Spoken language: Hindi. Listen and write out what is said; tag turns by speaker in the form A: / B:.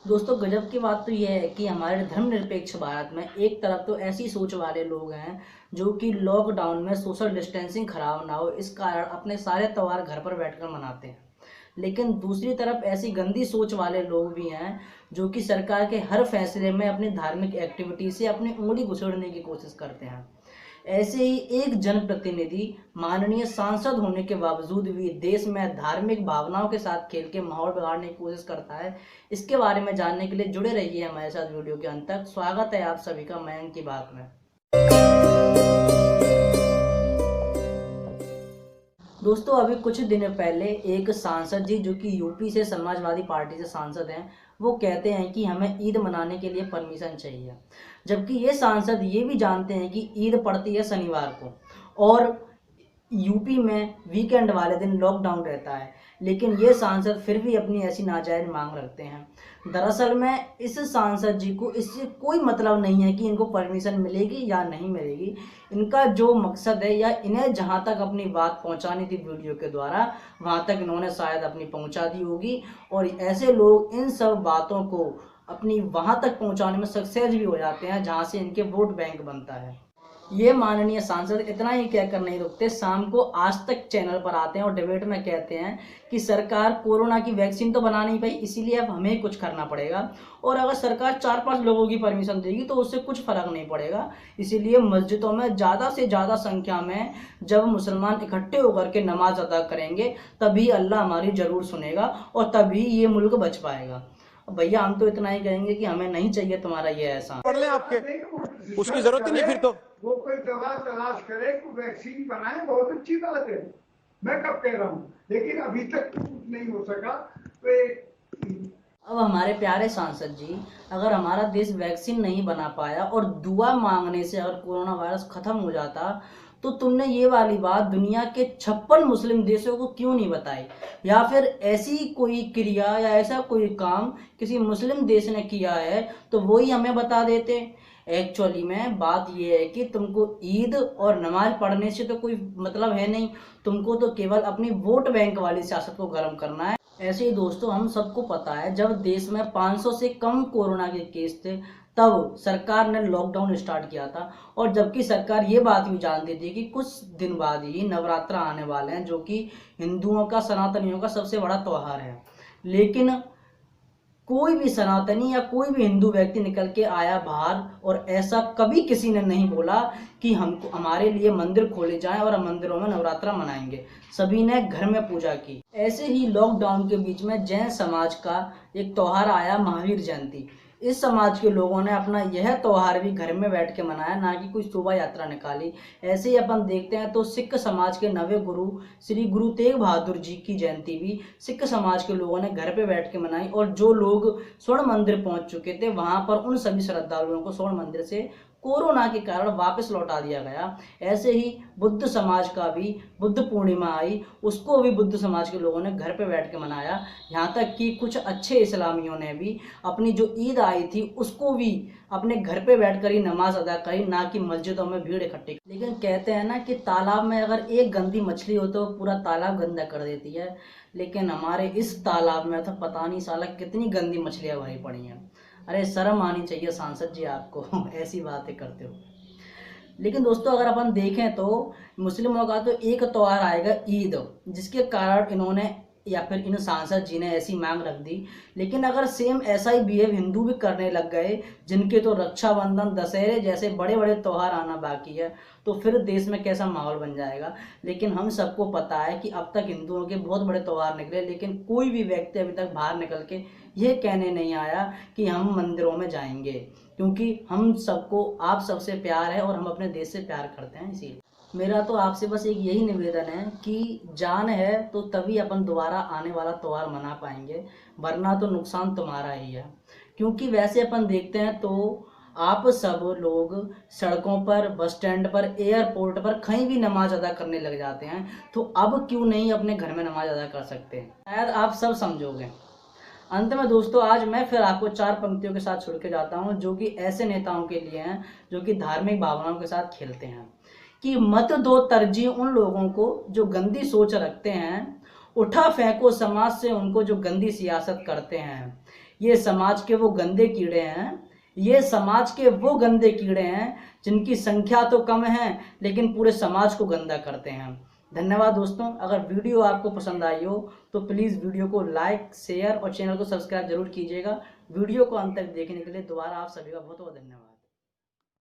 A: दोस्तों गजब की बात तो यह है कि हमारे धर्मनिरपेक्ष भारत में एक तरफ तो ऐसी सोच वाले लोग हैं जो कि लॉकडाउन में सोशल डिस्टेंसिंग खराब ना हो इस कारण अपने सारे त्योहार घर पर बैठकर मनाते हैं। लेकिन दूसरी तरफ ऐसी गंदी सोच वाले लोग भी हैं जो कि सरकार के हर फैसले में अपनी धार्मिक एक्टिविटी से अपनी उंगली घुसेड़ने की कोशिश करते हैं। ऐसे ही एक जनप्रतिनिधि माननीय सांसद होने के बावजूद भी देश में धार्मिक भावनाओं के साथ खेल के माहौल बिगाड़ने की कोशिश करता है। इसके बारे में जानने के लिए जुड़े रहिए हमारे साथ वीडियो के अंत तक। स्वागत है आप सभी का मयंक की बात में। दोस्तों अभी कुछ दिन पहले एक सांसद जी जो कि यूपी से समाजवादी पार्टी से सांसद हैं, वो कहते हैं कि हमें ईद मनाने के लिए परमिशन चाहिए, जबकि ये सांसद ये भी जानते हैं कि ईद पड़ती है शनिवार को और यूपी में वीकेंड वाले दिन लॉकडाउन रहता है। लेकिन ये सांसद फिर भी अपनी ऐसी नाजायज मांग रखते हैं। दरअसल में इस सांसद जी को इससे कोई मतलब नहीं है कि इनको परमिशन मिलेगी या नहीं मिलेगी। इनका जो मकसद है या इन्हें जहां तक अपनी बात पहुंचानी थी वीडियो के द्वारा, वहां तक इन्होंने शायद अपनी पहुंचा दी होगी। और ऐसे लोग इन सब बातों को अपनी वहां तक पहुंचाने में सक्सेस भी हो जाते हैं जहां से इनके वोट बैंक बनता है। ये माननीय सांसद इतना ही कहकर नहीं रुकते, शाम को आज तक चैनल पर आते हैं और डिबेट में कहते हैं कि सरकार कोरोना की वैक्सीन तो बना नहीं पाई, इसीलिए अब हमें कुछ करना पड़ेगा। और अगर सरकार 4-5 लोगों की परमिशन देगी तो उससे कुछ फर्क नहीं पड़ेगा। इसीलिए मस्जिदों में ज़्यादा से ज़्यादा संख्या में जब मुसलमान इकट्ठे होकर के नमाज अदा करेंगे तभी अल्लाह हमारी ज़रूर सुनेगा और तभी ये मुल्क बच पाएगा। भैया हम तो इतना ही कहेंगे कि हमें नहीं चाहिए तुम्हारा ये एहसान।
B: पढ़ लें आपके, उसकी जरूरत ही नहीं फिर तो।
C: वो कोई दवा तलाश करे, कोई वैक्सीन बनाए, बहुत अच्छी बात है, मैं कब कह रहा हूँ, लेकिन अभी तक कुछ नहीं हो सका। तो
A: अब हमारे प्यारे सांसद जी, अगर हमारा देश वैक्सीन नहीं बना पाया और दुआ मांगने से अगर कोरोना वायरस खत्म हो जाता तो तुमने ये वाली बात दुनिया के 56 मुस्लिम देशों को क्यों नहीं बताई? या फिर ऐसी कोई क्रिया या ऐसा कोई काम किसी मुस्लिम देश ने किया है तो वो ही हमें बता देते। एक्चुअली में बात ये है कि तुमको ईद और नमाज पढ़ने से तो कोई मतलब है नहीं, तुमको तो केवल अपनी वोट बैंक वाली सियासत को गर्म करना है। ऐसे ही दोस्तों हम सबको पता है जब देश में 500 से कम कोरोना के केस थे तब सरकार ने लॉकडाउन स्टार्ट किया था। और जबकि सरकार ये बात भी जानती थी कि कुछ दिन बाद ही नवरात्र आने वाले हैं जो कि हिंदुओं का, सनातनियों का सबसे बड़ा त्यौहार है। लेकिन कोई भी सनातनी या कोई भी हिंदू व्यक्ति निकल के आया बाहर और ऐसा कभी किसी ने नहीं बोला कि हमको हमारे लिए मंदिर खोले जाएं और हम मंदिरों में नवरात्रा मनाएंगे। सभी ने घर में पूजा की। ऐसे ही लॉकडाउन के बीच में जैन समाज का एक त्यौहार आया, महावीर जयंती। इस समाज के लोगों ने अपना यह त्यौहार भी घर में बैठ के मनाया, ना कि कोई शोभा यात्रा निकाली। ऐसे ही अपन देखते हैं तो सिख समाज के नवे गुरु श्री गुरु तेग बहादुर जी की जयंती भी सिख समाज के लोगों ने घर पे बैठ के मनाई। और जो लोग स्वर्ण मंदिर पहुंच चुके थे वहां पर उन सभी श्रद्धालुओं को स्वर्ण मंदिर से कोरोना के कारण वापस लौटा दिया गया। ऐसे ही बुद्ध समाज का भी बुद्ध पूर्णिमा आई, उसको भी बुद्ध समाज के लोगों ने घर पे बैठ के मनाया। यहाँ तक कि कुछ अच्छे इस्लामियों ने भी अपनी जो ईद आई थी उसको भी अपने घर पे बैठकर ही नमाज अदा करी, ना कि मस्जिदों में भीड़ इकट्ठी। लेकिन कहते हैं ना कि तालाब में अगर एक गंदी मछली हो तो पूरा तालाब गंदा कर देती है। लेकिन हमारे इस तालाब में तो पता नहीं साला कितनी गंदी मछलियां भरी पड़ी हैं। अरे शर्म आनी चाहिए सांसद जी आपको ऐसी बातें करते हो। लेकिन दोस्तों अगर अपन देखें तो मुस्लिमों का तो एक त्यौहार आएगा ईद, जिसके कारण इन्होंने या फिर इन सांसद जी ने ऐसी मांग रख दी। लेकिन अगर सेम ऐसा ही बिहेव हिंदू भी करने लग गए जिनके तो रक्षाबंधन, दशहरे जैसे बड़े बड़े त्यौहार आना बाकी है, तो फिर देश में कैसा माहौल बन जाएगा। लेकिन हम सबको पता है कि अब तक हिंदुओं के बहुत बड़े त्यौहार निकले, लेकिन कोई भी व्यक्ति अभी तक बाहर निकल के ये कहने नहीं आया कि हम मंदिरों में जाएंगे, क्योंकि हम सबको आप सबसे प्यार है और हम अपने देश से प्यार करते हैं। इसीलिए मेरा तो आपसे बस एक यही निवेदन है कि जान है तो तभी अपन दोबारा आने वाला त्यौहार मना पाएंगे, वरना तो नुकसान तुम्हारा ही है। क्योंकि वैसे अपन देखते हैं तो आप सब लोग सड़कों पर, बस स्टैंड पर, एयरपोर्ट पर कहीं भी नमाज अदा करने लग जाते हैं, तो अब क्यों नहीं अपने घर में नमाज अदा कर सकते हैं? शायद आप सब समझोगे। अंत में दोस्तों आज मैं फिर आपको 4 पंक्तियों के साथ छोड़ के जाता हूं जो कि ऐसे नेताओं के लिए हैं जो कि धार्मिक भावनाओं के साथ खेलते हैं। कि मत दो तरजीह उन लोगों को जो गंदी सोच रखते हैं, उठा फेंको समाज से उनको जो गंदी सियासत करते हैं। ये समाज के वो गंदे कीड़े हैं, ये समाज के वो गंदे कीड़े हैं जिनकी संख्या तो कम है लेकिन पूरे समाज को गंदा करते हैं। धन्यवाद दोस्तों। अगर वीडियो आपको पसंद आई हो तो प्लीज़ वीडियो को लाइक, शेयर और चैनल को सब्सक्राइब जरूर कीजिएगा। वीडियो को अंत तक देखने के लिए दोबारा आप सभी का बहुत बहुत धन्यवाद।